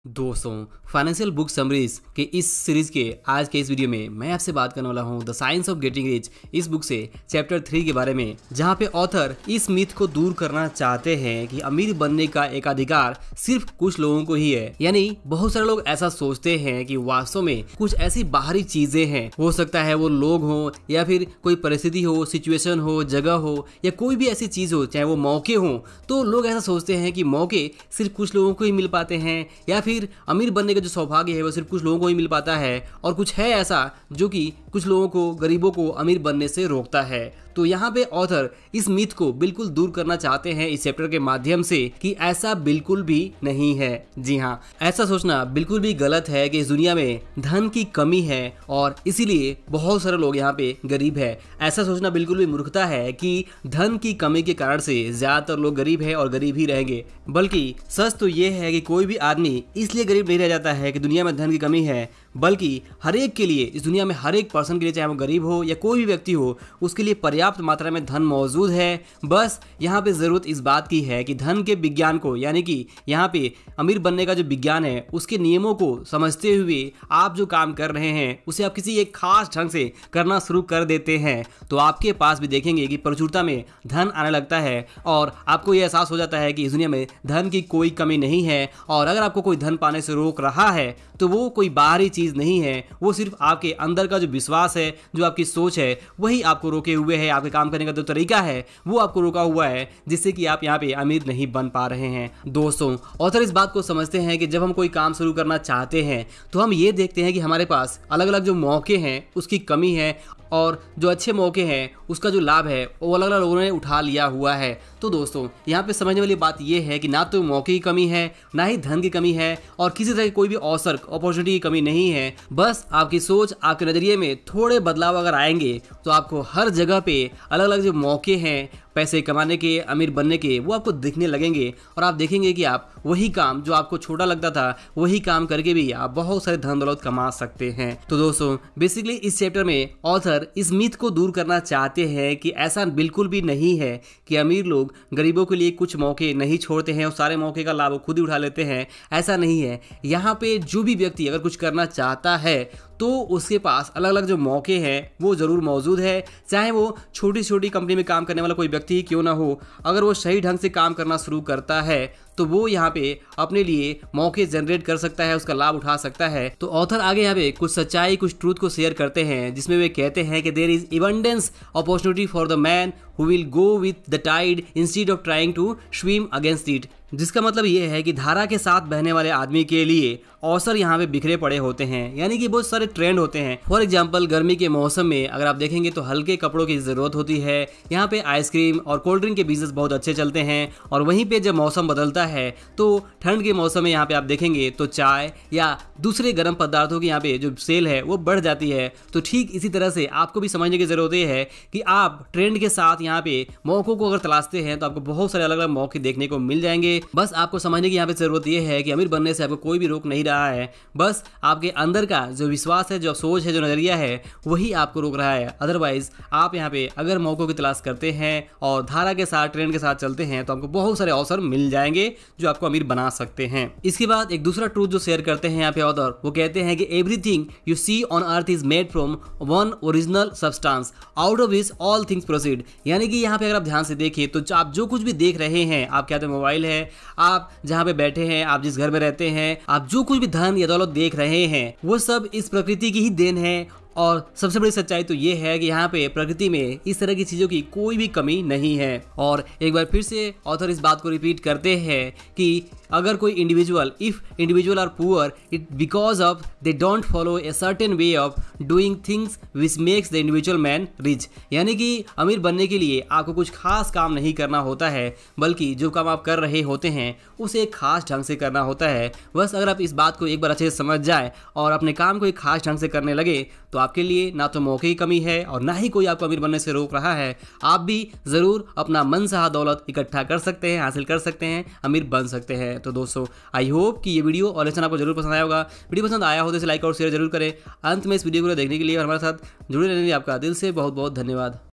दोस्तों, financial book summaries के इस सीरीज के आज के इस वीडियो में मैं आपसे बात करने वाला हूं the science of getting rich इस बुक से चैप्टर 3 के बारे में, जहां पे ऑथर इस मिथ को दूर करना चाहते हैं कि अमीर बनने का एक अधिकार सिर्फ कुछ लोगों को ही है। यानी बहुत सारे लोग ऐसा सोचते हैं कि वास्तव में कुछ ऐसी बाहरी चीजें हैं, हो सकता है वो लोग हो या फिर कोई परिस्थिति हो, सिचुएशन हो, जगह हो या कोई भी ऐसी चीज हो, चाहे वो मौके हो, तो लोग ऐसा सोचते हैं कि मौके सिर्फ कुछ लोगों को ही मिल पाते हैं या फिर अमीर बनने का जो सौभाग्य है वो सिर्फ कुछ लोगों को ही मिल पाता है और कुछ है ऐसा जो कि कुछ लोगों को, गरीबों को अमीर बनने से रोकता है। तो यहाँ पे ऑथर इस मिथ को बिल्कुल दूर करना चाहते हैं इस चैप्टर के माध्यम से कि ऐसा बिल्कुल भी नहीं है। जी हाँ, ऐसा सोचना बिल्कुल भी गलत है कि इस दुनिया में धन की कमी है और इसीलिए बहुत सारे लोग यहाँ पे गरीब है। ऐसा सोचना बिल्कुल भी मूर्खता है कि धन की कमी के कारण से ज्यादातर लोग गरीब है और गरीब ही रहेंगे। बल्कि सच तो ये है कि कोई भी आदमी इसलिए गरीब नहीं रह जाता है कि दुनिया में धन की कमी है, बल्कि हर एक के लिए, इस दुनिया में हर एक पर्सन के लिए, चाहे वो गरीब हो या कोई भी व्यक्ति हो, उसके लिए पर्याप्त मात्रा में धन मौजूद है। बस यहाँ पे ज़रूरत इस बात की है कि धन के विज्ञान को, यानी कि यहाँ पे अमीर बनने का जो विज्ञान है उसके नियमों को समझते हुए आप जो काम कर रहे हैं उसे आप किसी एक खास ढंग से करना शुरू कर देते हैं तो आपके पास भी देखेंगे कि प्रचुरता में धन आने लगता है और आपको ये एहसास हो जाता है कि इस दुनिया में धन की कोई कमी नहीं है। और अगर आपको कोई धन पाने से रोक रहा है तो वो कोई बाहरी चीज़ नहीं है, वो सिर्फ आपके अंदर का जो विश्वास है, जो आपकी सोच है, वही आपको रोके हुए है। आपके काम करने का जो तरीका है वो आपको रोका हुआ है, जिससे कि आप यहाँ पे अमीर नहीं बन पा रहे हैं। दोस्तों, ऑथर इस बात को समझते हैं कि जब हम कोई काम शुरू करना चाहते हैं तो हम ये देखते हैं कि हमारे पास अलग अलग जो मौके हैं उसकी कमी है और जो अच्छे मौके हैं उसका जो लाभ है वो अलग अलग लोगों ने उठा लिया हुआ है। तो दोस्तों, यहाँ पे समझने वाली बात ये है कि ना तो मौके की कमी है, ना ही धन की कमी है और किसी तरह की कोई भी अवसर, अपॉर्चुनिटी की कमी नहीं है। बस आपकी सोच, आपके नज़रिए में थोड़े बदलाव अगर आएंगे तो आपको हर जगह पे अलग अलग जो मौके हैं पैसे कमाने के, अमीर बनने के, वो आपको दिखने लगेंगे और आप देखेंगे कि आप वही काम जो आपको छोटा लगता था वही काम करके भी आप बहुत सारे धन दौलत कमा सकते हैं। तो दोस्तों, बेसिकली इस चैप्टर में ऑथर इस मिथ को दूर करना चाहते हैं कि ऐसा बिल्कुल भी नहीं है कि अमीर लोग गरीबों के लिए कुछ मौके नहीं छोड़ते हैं और सारे मौके का लाभ वो खुद ही उठा लेते हैं। ऐसा नहीं है। यहाँ पे जो भी व्यक्ति अगर कुछ करना चाहता है तो उसके पास अलग अलग जो मौके हैं वो ज़रूर मौजूद है। चाहे वो छोटी छोटी कंपनी में काम करने वाला कोई व्यक्ति ही क्यों ना हो, अगर वो सही ढंग से काम करना शुरू करता है तो वो यहाँ पे अपने लिए मौके जनरेट कर सकता है, उसका लाभ उठा सकता है। तो ऑथर आगे यहाँ पे कुछ सच्चाई, कुछ ट्रूथ को शेयर करते हैं जिसमें वे कहते हैं कि there is abundance opportunity for the man who will go with the tide instead of trying to swim against it. जिसका मतलब ये है कि धारा के साथ बहने वाले आदमी के लिए अवसर यहाँ पे बिखरे पड़े होते हैं, यानी कि बहुत सारे ट्रेंड होते हैं। फॉर एग्जांपल, गर्मी के मौसम में अगर आप देखेंगे तो हल्के कपड़ों की ज़रूरत होती है। यहाँ पे आइसक्रीम और कोल्ड ड्रिंक के बिजनेस बहुत अच्छे चलते हैं और वहीं पे जब मौसम बदलता है तो ठंड के मौसम में यहाँ पे आप देखेंगे तो चाय या दूसरे गर्म पदार्थों की यहाँ पे जो सेल है वो बढ़ जाती है। तो ठीक इसी तरह से आपको भी समझने की ज़रूरत ये है कि आप ट्रेंड के साथ यहाँ पे मौक़ों को अगर तलाशते हैं तो आपको बहुत सारे अलग अलग मौके देखने को मिल जाएंगे। बस आपको समझने की यहाँ पे ज़रूरत ये है कि अमीर बनने से आपको कोई भी रोक नहीं रहा है, बस आपके अंदर का जो विश्वास है, जो सोच है, जो नज़रिया है, वही आपको रोक रहा है। अदरवाइज आप यहाँ पे अगर मौक़ों की तलाश करते हैं और धारा के साथ, ट्रेंड के साथ चलते हैं तो आपको बहुत सारे अवसर मिल जाएंगे जो आपको अमीर बना सकते हैं। इसके बाद एक दूसरा ट्रूथ जो शेयर करते हैं यहाँ पे ऑथर, वो कहते हैं कि everything you see on earth is made from one original substance out of which all things proceed. यानी कि यहाँ पे अगर आप ध्यान से देखें तो आप जो कुछ भी देख रहे हैं, आप क्या तो मोबाइल है, आप जहाँ पे बैठे हैं, आप जिस घर में रहते हैं, आप जो कुछ भी धन या दौलत देख रहे हैं वो सब इस प्रकृति की ही देन है। और सबसे बड़ी सच्चाई तो ये है कि यहाँ पे प्रकृति में इस तरह की चीज़ों की कोई भी कमी नहीं है। और एक बार फिर से ऑथर इस बात को रिपीट करते हैं कि अगर कोई individual, if individual are poor it because of they don't follow a certain way of doing things which makes the individual man rich. यानी कि अमीर बनने के लिए आपको कुछ खास काम नहीं करना होता है, बल्कि जो काम आप कर रहे होते हैं उसे एक खास ढंग से करना होता है। बस अगर आप इस बात को एक बार अच्छे से समझ जाए और अपने काम को एक खास ढंग से करने लगे तो आपके लिए ना तो मौके की कमी है और ना ही कोई आपको अमीर बनने से रोक रहा है। आप भी ज़रूर अपना मनचाहा दौलत इकट्ठा कर सकते हैं, हासिल कर सकते हैं, अमीर बन सकते हैं। तो दोस्तों, आई होप कि ये वीडियो और लेसन आपको जरूर पसंद आया होगा। वीडियो पसंद आया हो तो इसे लाइक और शेयर जरूर करें। अंत में इस वीडियो को देखने के लिए और हमारे साथ जुड़े रहने के लिए आपका दिल से बहुत बहुत धन्यवाद।